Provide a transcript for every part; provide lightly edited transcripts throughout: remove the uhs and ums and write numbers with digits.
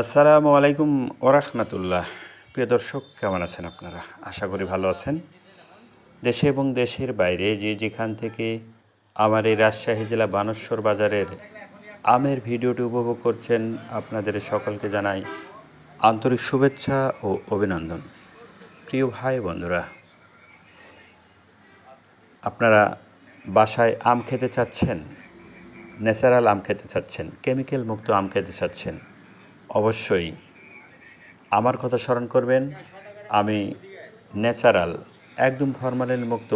আসসালামু আলাইকুম ওরহমতুল্লাহ। প্রিয় দর্শক, কেমন আছেন আপনারা? আশা করি ভালো আছেন। দেশে এবং দেশের বাইরে যে যেখান থেকে আমার এই রাজশাহী জেলা বানেশ্বর বাজারের আমের ভিডিওটি উপভোগ করছেন, আপনাদের সকলকে জানাই আন্তরিক শুভেচ্ছা ও অভিনন্দন। প্রিয় ভাই বন্ধুরা, আপনারা বাসায় আম খেতে চাচ্ছেন, ন্যাচারাল আম খেতে চাচ্ছেন, কেমিক্যাল মুক্ত আম খেতে চাচ্ছেন, অবশ্যই আমার কথা স্মরণ করবেন। আমি ন্যাচারাল, একদম ফরমালিন মুক্ত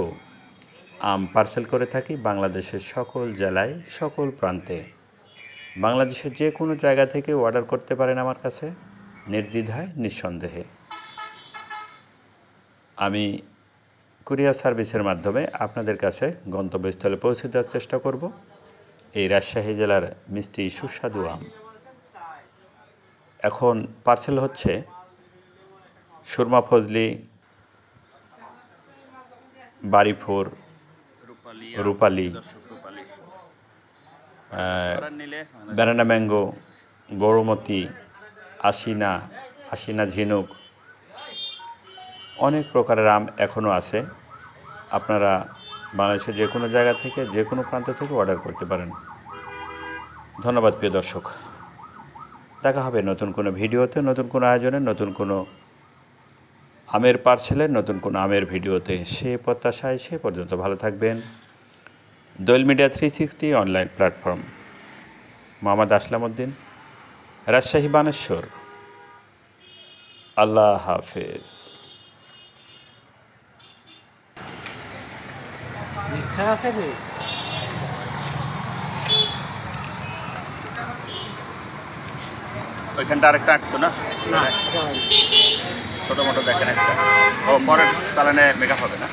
আম পার্সেল করে থাকি বাংলাদেশের সকল জেলায়, সকল প্রান্তে। বাংলাদেশের যে কোনো জায়গা থেকে অর্ডার করতে পারেন আমার কাছে, নির্দ্বিধায়, নিঃসন্দেহে। আমি কুরিয়ার সার্ভিসের মাধ্যমে আপনাদের কাছে গন্তব্যস্থলে পৌঁছে দেওয়ার চেষ্টা করব এই রাজশাহী জেলার মিষ্টি সুস্বাদু আম। এখন পার্সেল হচ্ছে সুরমা ফজলি, বাড়িফোর, রূপালি, ব্যানানা ম্যাঙ্গো, গৌরমতি, আশিনা ঝিনুক, অনেক প্রকারের আম এখনও আছে। আপনারা বাংলাদেশের যে কোনো জায়গা থেকে, যে কোনো প্রান্ত থেকে অর্ডার করতে পারেন। ধন্যবাদ প্রিয় দর্শক। দেখা হবে নতুন কোনো ভিডিওতে, নতুন কোনো আয়োজনে, নতুন কোনো আমের পার্সেলের, নতুন কোনো আমের ভিডিওতে। সে প্রত্যাশায় সে পর্যন্ত ভালো থাকবেন। দোয়েল মিডিয়া 360 অনলাইন প্ল্যাটফর্ম, মোহাম্মদ আসলাম উদ্দিন, রাজশাহী বানেশ্বর। আল্লাহ হাফেজ। ওইখানটা আরেকটা আঁকতো না, ছোটো মোটো দেখেন একটা। ও পরের চালানে মেকআপ হবে না।